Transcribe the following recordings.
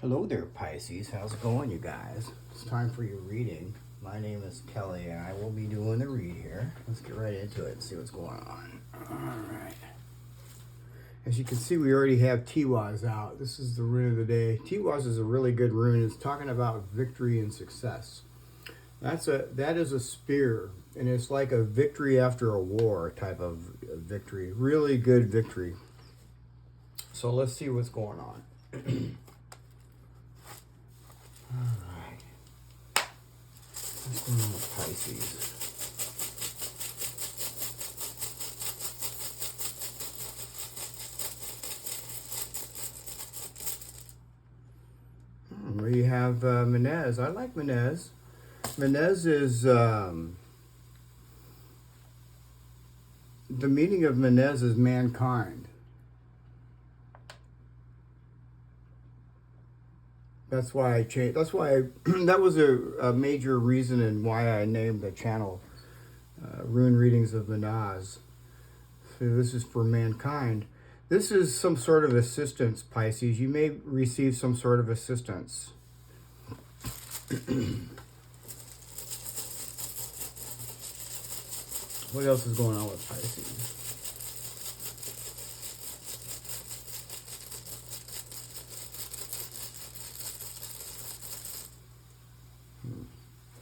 Hello there, Pisces. How's it going, you guys? It's time for your reading. My name is Kelly, and I will be doing the read here. Let's get right into it and see what's going on. All right. As you can see, we already have Tiewaz out. This is the rune of the day. Tiewaz is a really good rune. It's talking about victory and success. That is a spear, and it's like a victory after a war type of victory. Really good victory. So let's see what's going on. All right. What's going on with Pisces? We have Mannaz. I like Mannaz. Mannaz is, the meaning of Mannaz is mankind. That's why I changed. That's why that was a major reason and why I named the channel Rune Readings of Mannaz. So this is for mankind. This is some sort of assistance, Pisces. You may receive some sort of assistance. What else is going on with Pisces?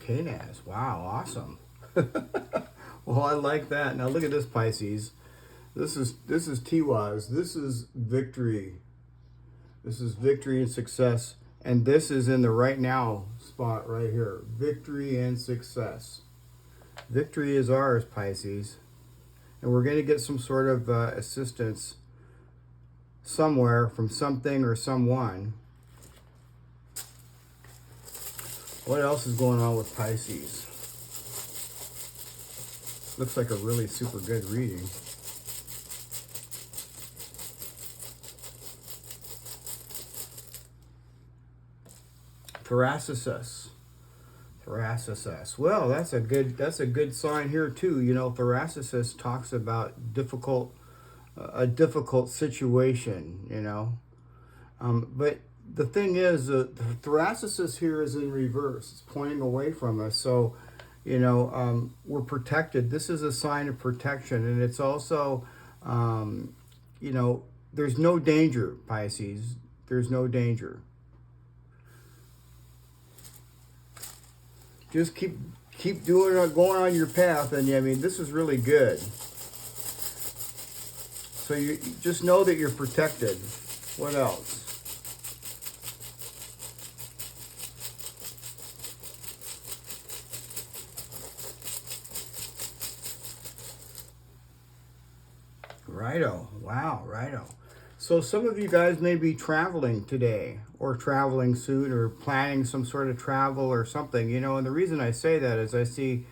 Mannaz. Wow, awesome. Well, I like that. Now look at this, Pisces. This is Tiewaz. This is victory. This is victory and success. And this is in the right now spot right here. Victory and success. Victory is ours, Pisces. And we're going to get some sort of assistance somewhere from something or someone. What else is going on with Pisces? Looks like a really super good reading. Thorisaz. Thorisaz. Well, that's a good sign here too. You know, Thorisaz talks about a difficult situation. You know, but the thing is, the Thorisaz here is in reverse. It's pointing away from us. So, you know, we're protected. This is a sign of protection. And it's also, you know, there's no danger, Pisces. There's no danger. Just keep doing it, going on your path. And I mean, this is really good. So you just know that you're protected. What else? Righto. Wow, righto. So some of you guys may be traveling today or traveling soon or planning some sort of travel or something, you know, and the reason I say that is I see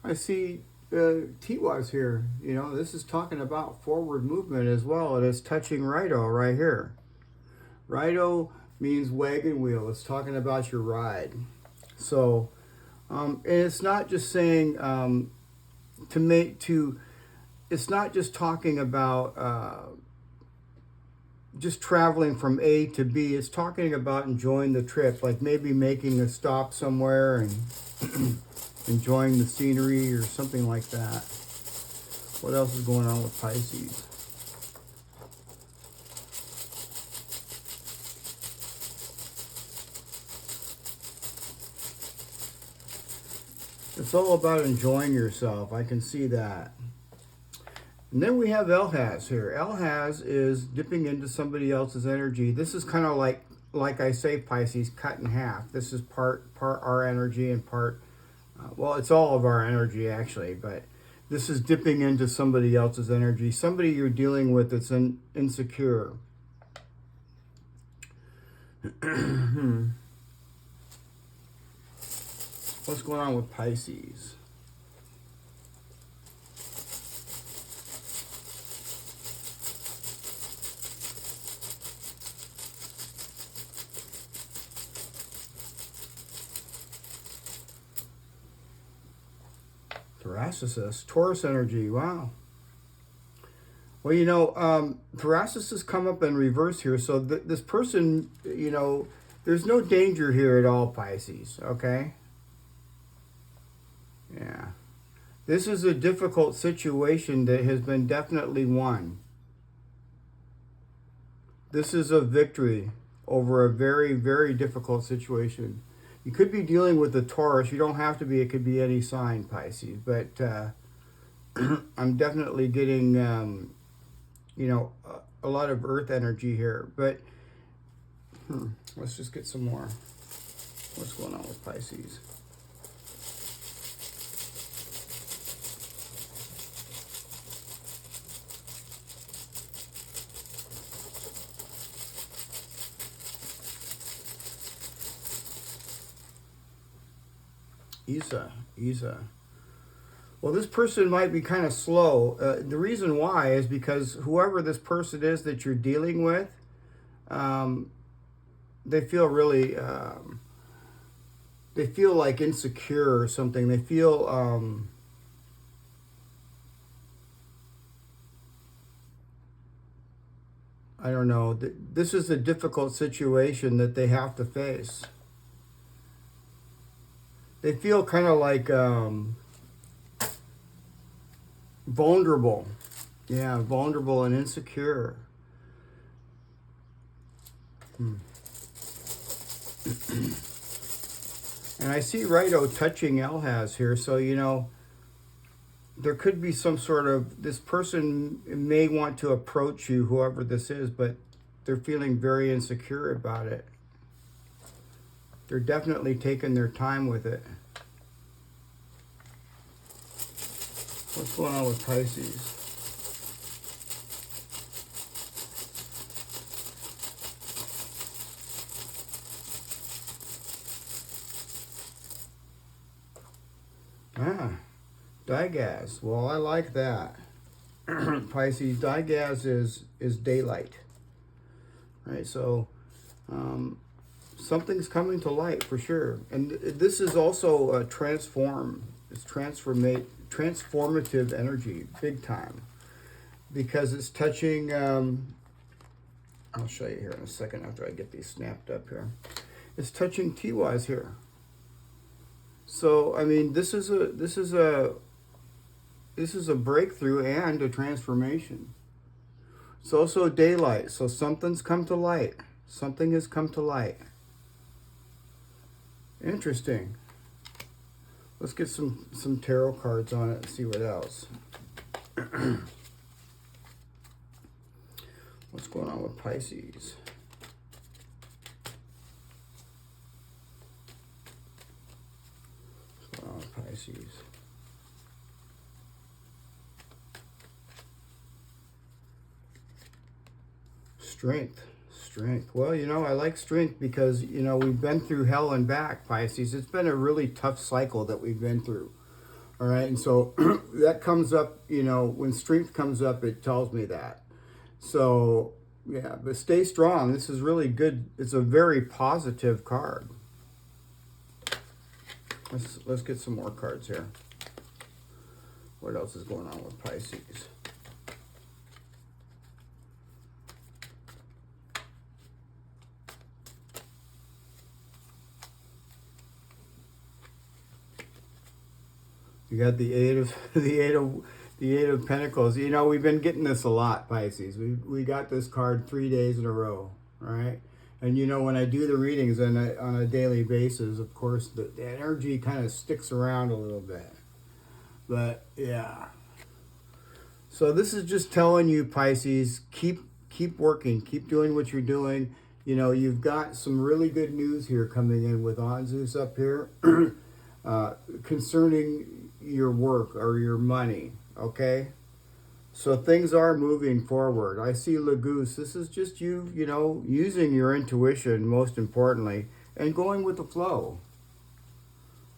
Tiewaz here, you know, this is talking about forward movement as well, and it's touching righto right here. Righto means wagon wheel. It's talking about your ride. So, and it's not just saying it's not just talking about just traveling from A to B. It's talking about enjoying the trip, like maybe making a stop somewhere and enjoying the scenery or something like that. What else is going on with Pisces? It's all about enjoying yourself. I can see that. And then we have Elhaz here. Elhaz is dipping into somebody else's energy. This is kind of like I say, Pisces, cut in half. This is part our energy and part, well, it's all of our energy actually, but this is dipping into somebody else's energy. Somebody you're dealing with that's insecure. What's going on with Pisces? Thorisaz, Taurus energy, wow. Well, you know, Thorisaz has come up in reverse here. So this person, you know, There's no danger here at all, Pisces, okay? Yeah. This is a difficult situation that has been definitely won. This is a victory over a very, very difficult situation. You could be dealing with a Taurus. You don't have to be. It could be any sign, Pisces. But I'm definitely getting, you know, a lot of earth energy here. But let's just get some more. What's going on with Pisces? Isa. Well, this person might be kind of slow. The reason why is because whoever this person is that you're dealing with, they feel really, they feel like insecure or something. They feel, I don't know. This is a difficult situation that they have to face. They feel kind of like vulnerable. Yeah, vulnerable and insecure. And I see Righto touching Elhaz here, so, you know, there could be some sort of, this person may want to approach you, whoever this is, but they're feeling very insecure about it. They're definitely taking their time with it. What's going on with Pisces? Dagaz. Well, I like that. Pisces, Dagaz is daylight. Right, so something's coming to light for sure. And this is also a transformative energy, big time. Because it's touching, I'll show you here in a second after I get these snapped up here. It's touching Tiewaz here. So, I mean, this is a breakthrough and a transformation. It's also daylight, so something's come to light. Something has come to light. Interesting. Let's get some tarot cards on it and see what else. What's going on with Pisces? What's going on with Pisces? Strength. Well, you know, I like strength because, you know, we've been through hell and back, Pisces. It's been a really tough cycle that we've been through. All right. And so that comes up, you know, when strength comes up, it tells me that. So, yeah, but stay strong. This is really good. It's a very positive card. Let's get some more cards here. What else is going on with Pisces? You got the eight of Pentacles. You know, we've been getting this a lot, Pisces. We got this card 3 days in a row, right? And you know, when I do the readings on a daily basis, of course, the energy kind of sticks around a little bit. But yeah. So this is just telling you, Pisces, keep working, keep doing what you're doing. You know, you've got some really good news here coming in with Anzus up here concerning your work or your money, okay? So things are moving forward. I see Lagoose. This is just you know, using your intuition, most importantly, and going with the flow.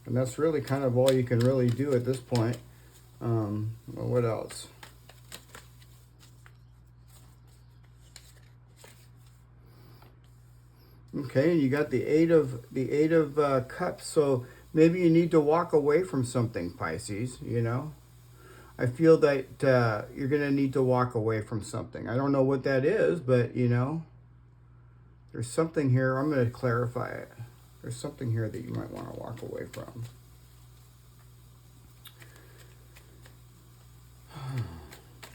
And that's really kind of all you can really do at this point. Well, what else? Okay, you got the eight of cups. So maybe you need to walk away from something, Pisces, you know. I feel that you're going to need to walk away from something. I don't know what that is, but, you know, There's something here. I'm going to clarify it. There's something here that you might want to walk away from.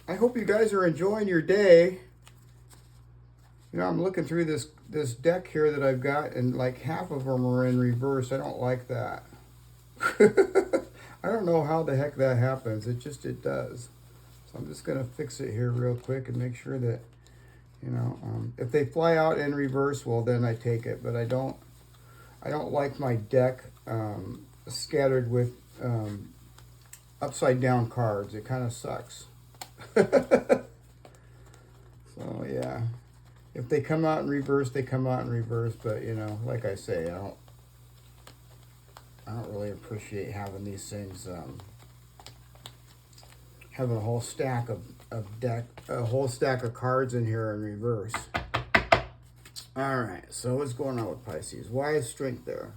I hope you guys are enjoying your day. You know, I'm looking through this deck here that I've got, and like half of them are in reverse. I don't like that. I don't know how the heck that happens. It does. So I'm just going to fix it here real quick and make sure that, you know, if they fly out in reverse, well, then I take it. But I don't like my deck scattered with upside down cards. It kind of sucks. So yeah, if they come out in reverse, they come out in reverse. But you know, like I say, I don't really appreciate having these things, having a whole stack of cards in here in reverse. All right, so what's going on with Pisces? Why is strength there?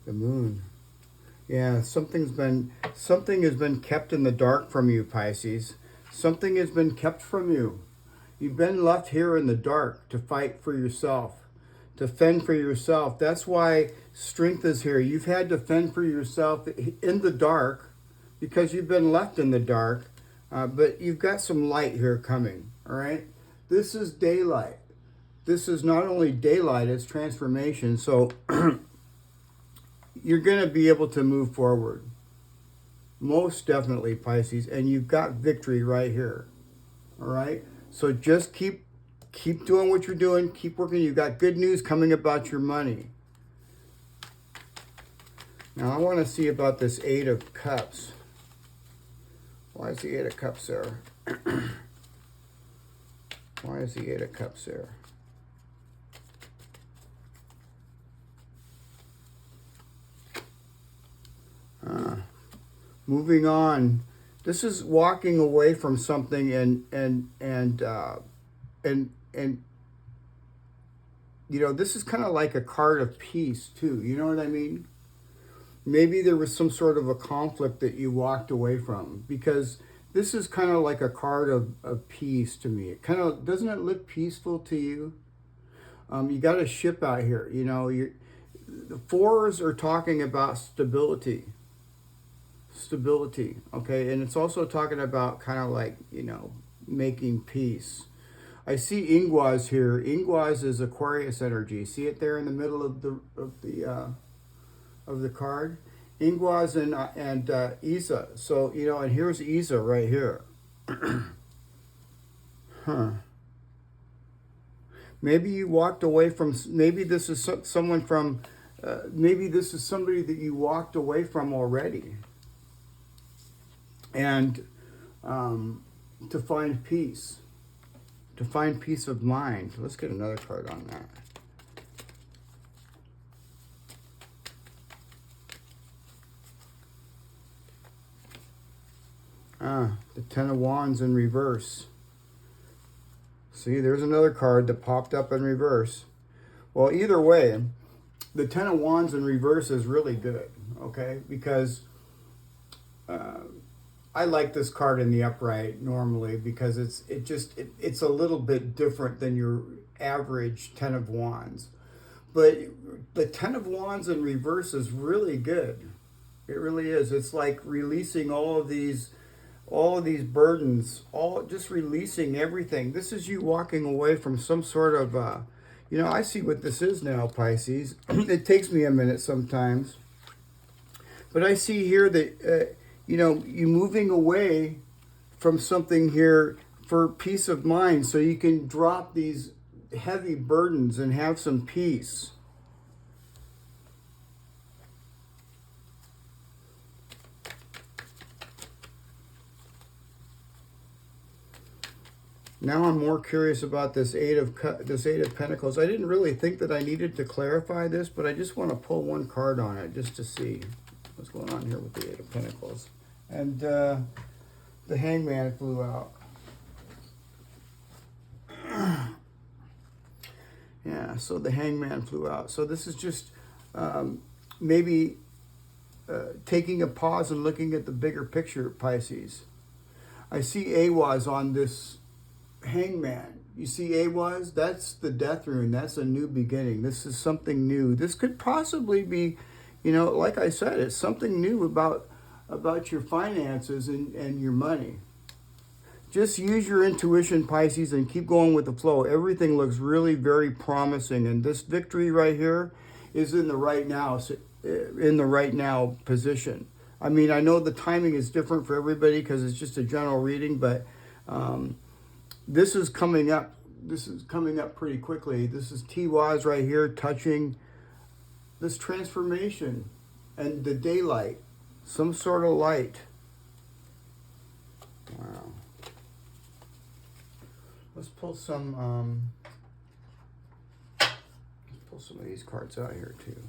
The moon. Yeah, something has been kept in the dark from you, Pisces. Something has been kept from you. You've been left here in the dark to fight for yourself, to fend for yourself. That's why strength is here. You've had to fend for yourself in the dark because you've been left in the dark, but you've got some light here coming, all right? This is daylight. This is not only daylight, it's transformation. So you're going to be able to move forward. Most definitely, Pisces. And you've got victory right here. All right? So just keep doing what you're doing. Keep working. You've got good news coming about your money. Now, I want to see about this Eight of Cups. Why is the Eight of Cups there? Why is the Eight of Cups there? Moving on. This is walking away from something and you know, this is kind of like a card of peace too. You know what I mean? Maybe there was some sort of a conflict that you walked away from, because this is kind of like a card of peace to me. It kind of, doesn't it look peaceful to you? You got a ship out here. You know, the fours are talking about stability, okay? And it's also talking about kind of like, you know, making peace. I see Ingwaz here. Ingwaz is Aquarius energy. See it there in the middle of the card? Ingwaz and Isa. So, you know, and here's Isa right here. Huh. Maybe you walked away from, maybe this is someone from, maybe this is somebody that you walked away from already. And to find peace. To find peace of mind. Let's get another card on that. The Ten of Wands in reverse. See, there's another card that popped up in reverse. Well, either way, the Ten of Wands in reverse is really good, okay? Because I like this card in the upright normally because it's a little bit different than your average Ten of Wands. But the Ten of Wands in reverse is really good. It really is. It's like releasing all of these burdens, just releasing everything. This is you walking away from some sort of, you know, I see what this is now, Pisces. It takes me a minute sometimes. But I see here that, you know, you moving away from something here for peace of mind so you can drop these heavy burdens and have some peace. Now I'm more curious about this Eight of Pentacles. I didn't really think that I needed to clarify this, but I just want to pull one card on it just to see what's going on here with the Eight of Pentacles. And the Hangman flew out. Yeah, so the hangman flew out. So this is just maybe taking a pause and looking at the bigger picture, Pisces. I see Tiewaz on this hangman. You see Tiewaz? That's the death rune. That's a new beginning. This is something new. This could possibly be, you know, like I said, it's something new about your finances and your money. Just use your intuition, Pisces, and keep going with the flow. Everything looks really very promising, and this victory right here is in the right now position. I mean, I know the timing is different for everybody because it's just a general reading, but this is coming up. This is coming up pretty quickly. This is Tiewaz right here touching this transformation and the daylight, some sort of light. Wow. Let's pull some. Let's pull some of these cards out here too.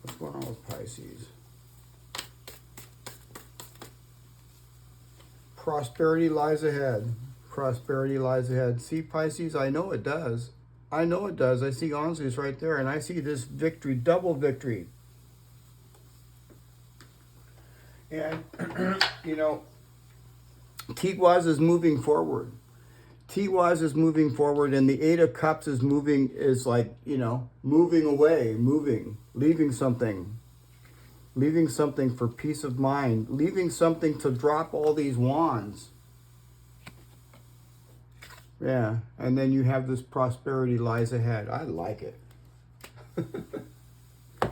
What's going on with Pisces? Prosperity lies ahead. Prosperity lies ahead. See, Pisces, I know it does. I know it does. I see Onzus right there, and I see this victory, double victory. And, you know, Tiewaz is moving forward. Tiewaz is moving forward, and the Eight of Cups is moving, is like, you know, moving away, leaving something for peace of mind, leaving something to drop all these wands. Yeah, and then you have this prosperity lies ahead. I like it. All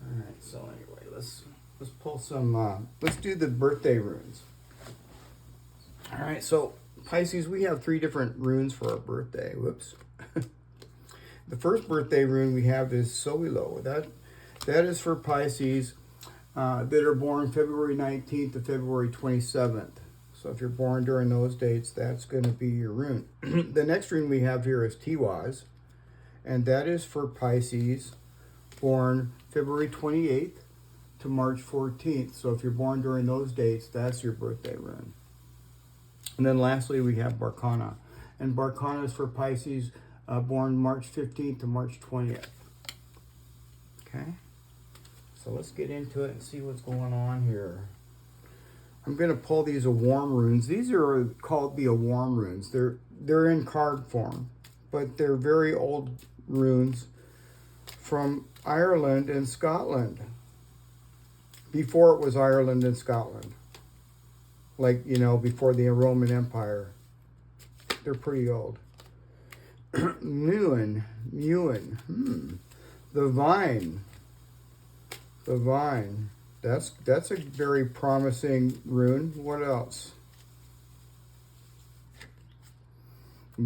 right, so anyway, let's pull some, let's do the birthday runes. All right, so Pisces, we have 3 different runes for our birthday. Whoops. The first birthday rune we have is Soilo. That is for Pisces that are born February 19th to February 27th. So if you're born during those dates, that's going to be your rune. The next rune we have here is Tiewaz, and that is for Pisces born February 28th to March 14th. So if you're born during those dates, that's your birthday rune. And then lastly, we have Barkana. And Barkana is for Pisces born March 15th to March 20th. Okay? So let's get into it and see what's going on here. I'm going to pull these Ogham runes. These are called the Ogham runes. They're in card form, but they're very old runes from Ireland and Scotland. Before it was Ireland and Scotland. Like, you know, before the Roman Empire. They're pretty old. Mewin. The vine. That's a very promising rune. What else?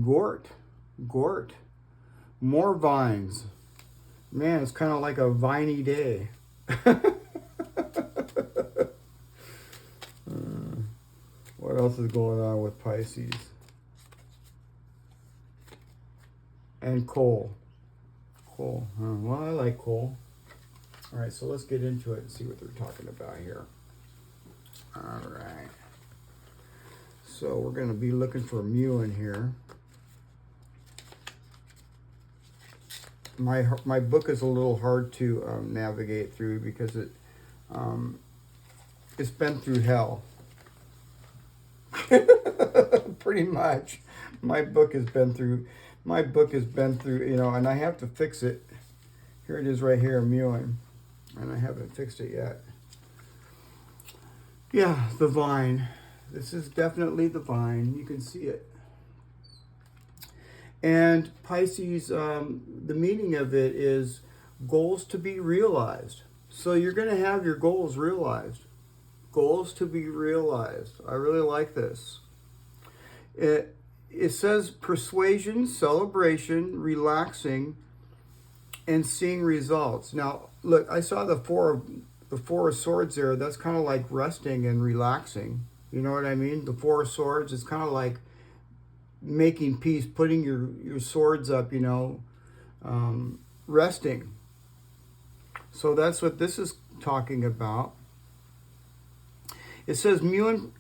Gort. More vines. Man, it's kind of like a viney day. What else is going on with Pisces? And coal. Well, I like coal. All right, so let's get into it and see what they're talking about here. All right. So we're going to be looking for Mewin here. My book is a little hard to navigate through because it's been through hell. Pretty much. My book has been through, you know, and I have to fix it. Here it is right here, Mewin. And I haven't fixed it yet. Yeah, the vine. This is definitely the vine. You can see it. And Pisces, the meaning of it is goals to be realized. So you're going to have your goals realized. Goals to be realized. I really like this. It says persuasion, celebration, relaxing, and seeing results. Now, look, I saw the four of swords there. That's kind of like resting and relaxing. You know what I mean? The Four of Swords is kind of like making peace, putting your swords up, you know, resting. So that's what this is talking about. It says Mewin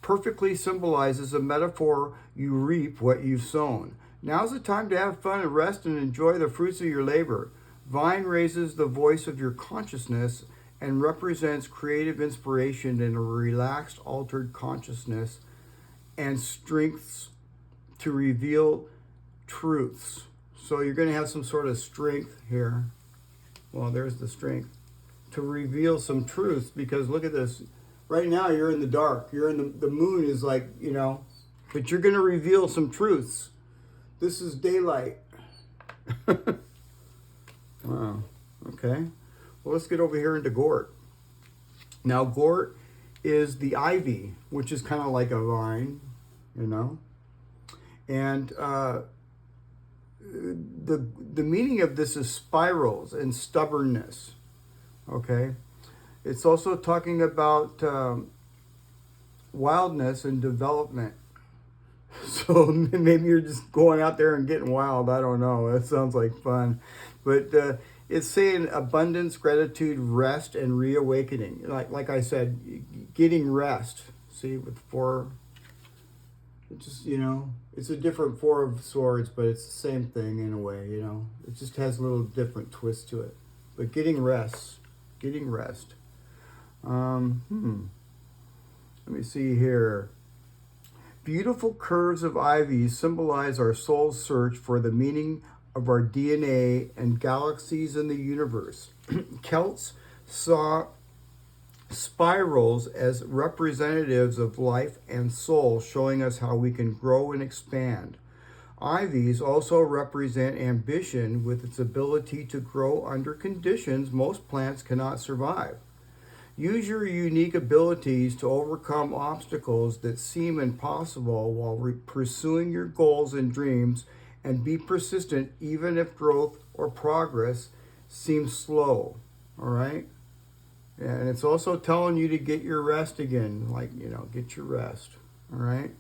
perfectly symbolizes a metaphor: you reap what you've sown. Now's the time to have fun and rest and enjoy the fruits of your labor. Vine raises the voice of your consciousness and represents creative inspiration in a relaxed, altered consciousness and strengths to reveal truths. So you're going to have some sort of strength here. Well, there's the strength to reveal some truths, because look at this. Right now you're in the dark. You're in the moon is like, you know, but you're going to reveal some truths. This is daylight. Wow. Okay. Well, let's get over here into Gort. Now, Gort is the ivy, which is kind of like a vine, you know. And the meaning of this is spirals and stubbornness. Okay. It's also talking about wildness and development. So maybe you're just going out there and getting wild. I don't know. That sounds like fun. But it's saying abundance, gratitude, rest, and reawakening. Like I said, getting rest. See, with four, it just, you know, it's a different Four of Swords, but it's the same thing in a way, you know. It just has a little different twist to it. But getting rest. Getting rest. Let me see here. Beautiful curves of ivy symbolize our soul's search for the meaning of our DNA and galaxies in the universe. Celts saw spirals as representatives of life and soul, showing us how we can grow and expand. Ivies also represent ambition, with its ability to grow under conditions most plants cannot survive. Use your unique abilities to overcome obstacles that seem impossible while pursuing your goals and dreams, and be persistent even if growth or progress seems slow. All right? And it's also telling you to get your rest again. Like, you know, get your rest. All right?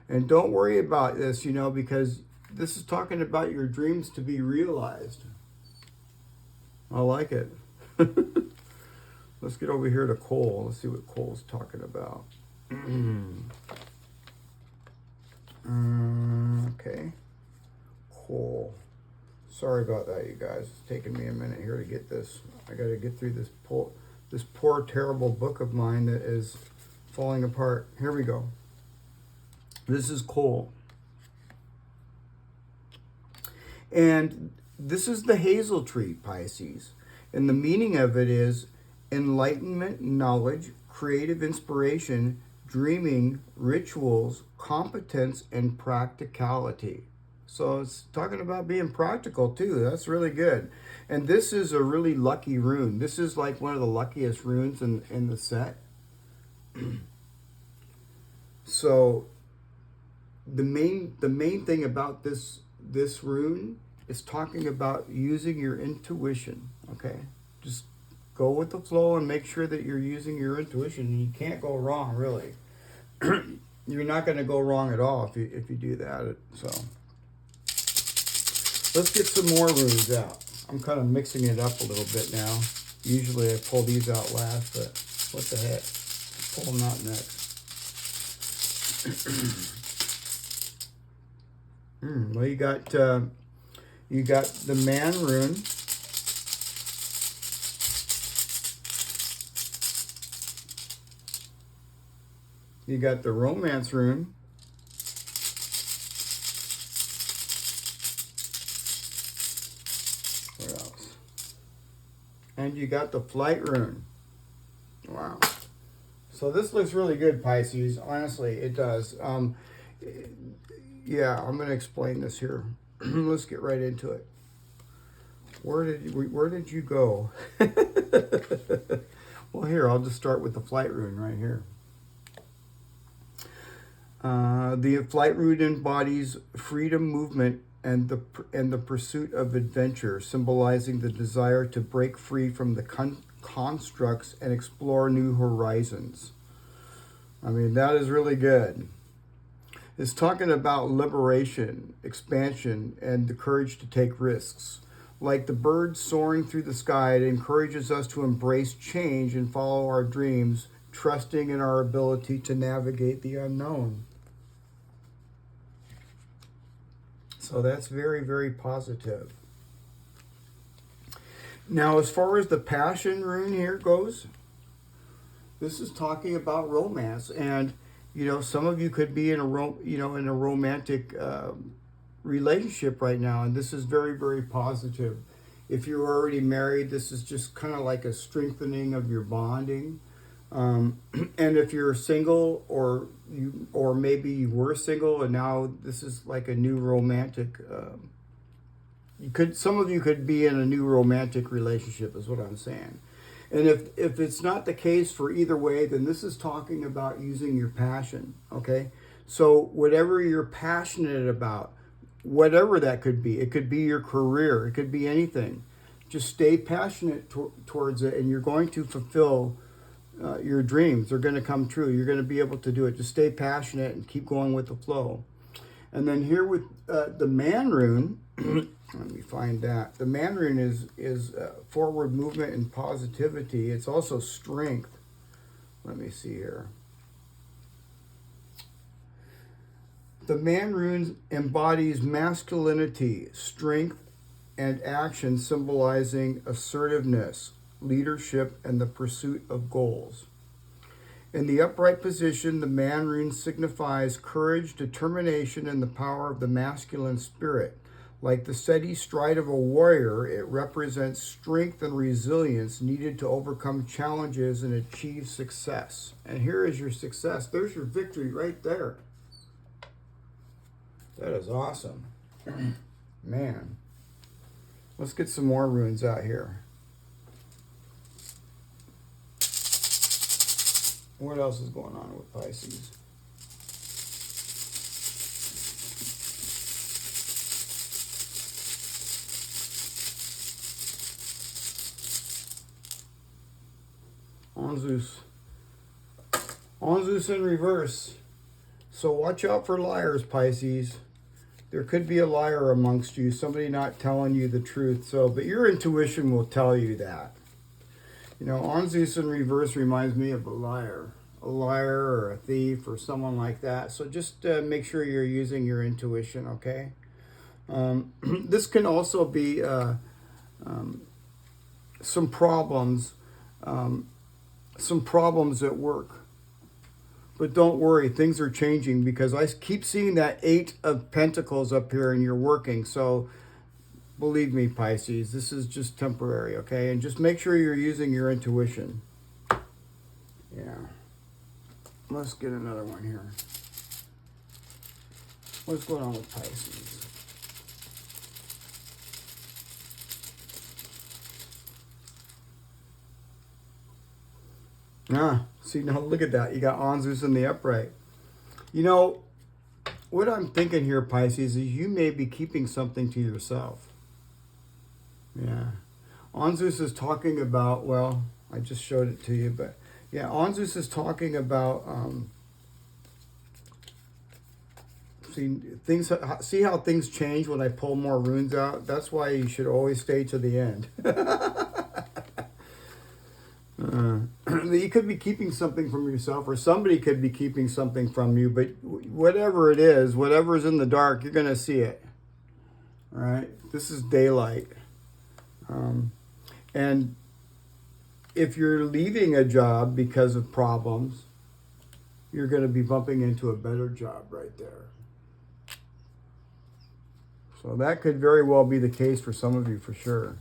And don't worry about this, you know, because this is talking about your dreams to be realized. I like it. Let's get over here to Cole. Let's see what Cole's talking about. Okay. Cole. Sorry about that, you guys. It's taking me a minute here to get this. I got to get through this poor, terrible book of mine that is falling apart. Here we go. This is Cole. And this is the hazel tree, Pisces. And the meaning of it is enlightenment, knowledge, creative inspiration, dreaming, rituals, competence, and practicality. So it's talking about being practical too. That's really good. And this is a really lucky rune. This is like one of the luckiest runes in the set. So the main thing about this rune is talking about using your intuition. Okay, just go with the flow and make sure that you're using your intuition. You can't go wrong, really. You're not going to go wrong at all if you do that. So let's get some more runes out. I'm kind of mixing it up a little bit now. Usually I pull these out last, but what the heck? Pull them out next. Well, you got the man rune. You got the romance rune. What else? And you got the flight rune. Wow. So this looks really good, Pisces. Honestly, it does. Yeah, I'm going to explain this here. Let's get right into it. Where did you go? Well, here, I'll just start with the flight rune right here. The flight rune embodies freedom, movement, and the pursuit of adventure, symbolizing the desire to break free from the constructs and explore new horizons. I mean, that is really good. It's talking about liberation, expansion, and the courage to take risks. Like the bird soaring through the sky, it encourages us to embrace change and follow our dreams, trusting in our ability to navigate the unknown. So that's very, very positive. Now, as far as the passion rune here goes, this is talking about romance, and some of you could be in a romantic relationship right now, and this is very, very positive. If you're already married, this is just kind of like a strengthening of your bonding. And if you're single, or maybe you were single and now this is like a new romantic. Some of you could be in a new romantic relationship, is what I'm saying. And if it's not the case for either way, then this is talking about using your passion, okay? So whatever you're passionate about, whatever that could be, it could be your career, it could be anything. Just stay passionate towards it, and you're going to fulfill your dreams. They're going to come true. You're going to be able to do it. Just stay passionate and keep going with the flow. And then here with the man rune, let me find that. The man rune is forward movement and positivity. It's also strength. Let me see here. The man rune embodies masculinity, strength, and action, symbolizing assertiveness, leadership, and the pursuit of goals. In the upright position, the man rune signifies courage, determination, and the power of the masculine spirit. Like the steady stride of a warrior, it represents strength and resilience needed to overcome challenges and achieve success. And here is your success. There's your victory right there. That is awesome. Man. Let's get some more runes out here. What else is going on with Pisces? On Zeus in reverse. So watch out for liars, Pisces. There could be a liar amongst you, somebody not telling you the truth. But your intuition will tell you that. On Zeus in reverse reminds me of a liar or a thief or someone like that. So just make sure you're using your intuition, okay? This can also be some problems at work. But don't worry, things are changing, because I keep seeing that 8 of Pentacles up here and you're working. So believe me, Pisces, this is just temporary, okay? And just make sure you're using your intuition. Yeah. Let's get another one here. What's going on with Pisces? See, now look at that. You got on Zeus in the upright. What I'm thinking here, Pisces, is you may be keeping something to yourself. Yeah. On Zeus is talking about, well, I just showed it to you, but yeah, on Zeus is talking about, see how things change when I pull more runes out? That's why you should always stay to the end. You could be keeping something from yourself, or somebody could be keeping something from you, but whatever it is, whatever's in the dark, you're going to see it. All right? This is daylight. And if you're leaving a job because of problems, you're going to be bumping into a better job right there. So that could very well be the case for some of you, for sure.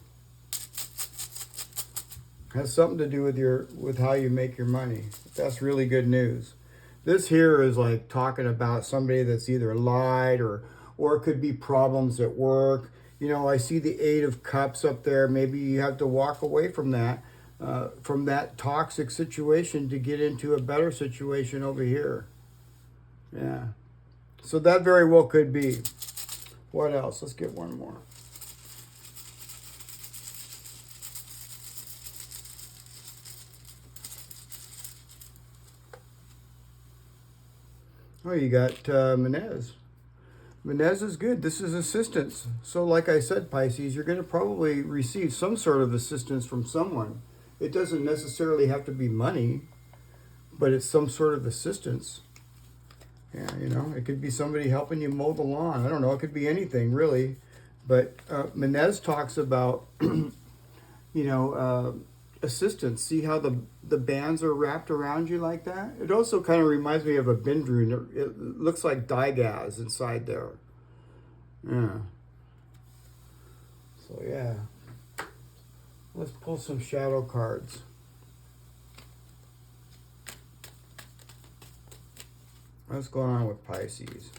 Has something to do with how you make your money. That's really good news. This here is like talking about somebody that's either lied or it could be problems at work. I see the 8 of Cups up there. Maybe you have to walk away from that toxic situation to get into a better situation over here. Yeah. So that very well could be. What else? Let's get one more. Oh, you got Mannaz. Mannaz is good. This is assistance. So like I said, Pisces, you're going to probably receive some sort of assistance from someone. It doesn't necessarily have to be money, but it's some sort of assistance. Yeah, you know, it could be somebody helping you mow the lawn. I don't know. It could be anything, really. But Mannaz talks about, you know, assistance. See how the bands are wrapped around you like that? It also kind of reminds me of a Rune. It looks like Dagaz inside there. Yeah. So, yeah. Let's pull some shadow cards. What's going on with Pisces?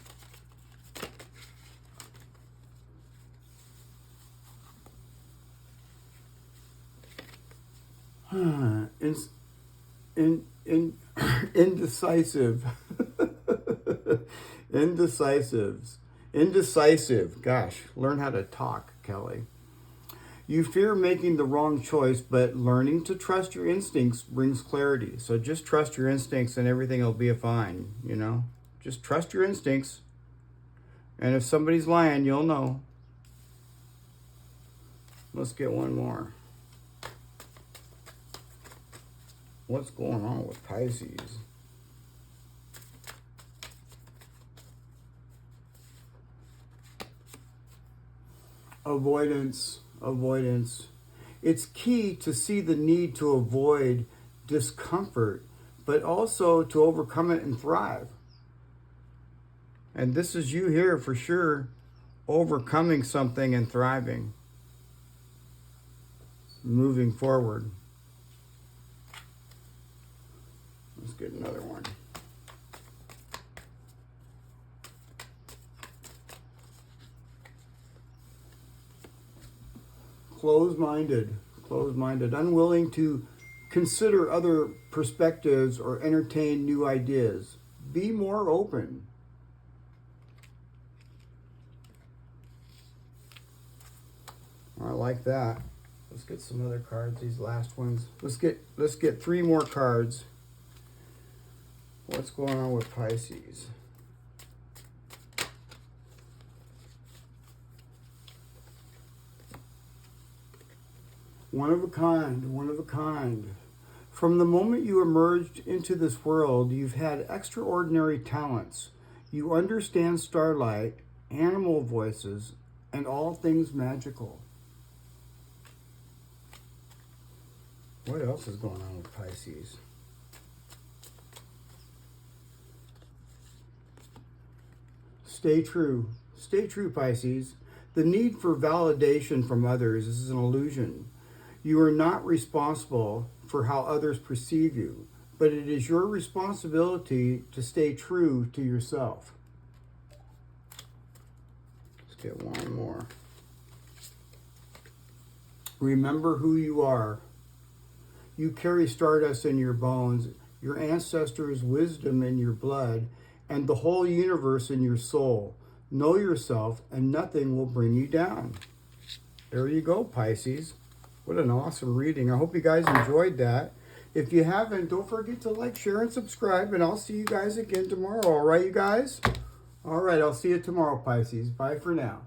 Indecisive. Indecisive. Gosh, learn how to talk, Kelly. You fear making the wrong choice, but learning to trust your instincts brings clarity. So just trust your instincts and everything will be fine, you know? Just trust your instincts. And if somebody's lying, you'll know. Let's get one more. What's going on with Pisces? Avoidance. It's key to see the need to avoid discomfort, but also to overcome it and thrive. And this is you here for sure, overcoming something and thriving, moving forward. Let's get another one. Closed-minded, unwilling to consider other perspectives or entertain new ideas. Be more open. I like that. Let's get some other cards, these last ones. Let's get 3 more cards. What's going on with Pisces? One of a kind. From the moment you emerged into this world, you've had extraordinary talents. You understand starlight, animal voices, and all things magical. What else is going on with Pisces? Stay true, Pisces. The need for validation from others is an illusion. You are not responsible for how others perceive you, but it is your responsibility to stay true to yourself. Let's get one more. Remember who you are. You carry stardust in your bones, your ancestors' wisdom in your blood, and the whole universe in your soul. Know yourself, and nothing will bring you down. There you go, Pisces. What an awesome reading. I hope you guys enjoyed that. If you haven't, don't forget to like, share, and subscribe, and I'll see you guys again tomorrow. All right, you guys? All right, I'll see you tomorrow, Pisces. Bye for now.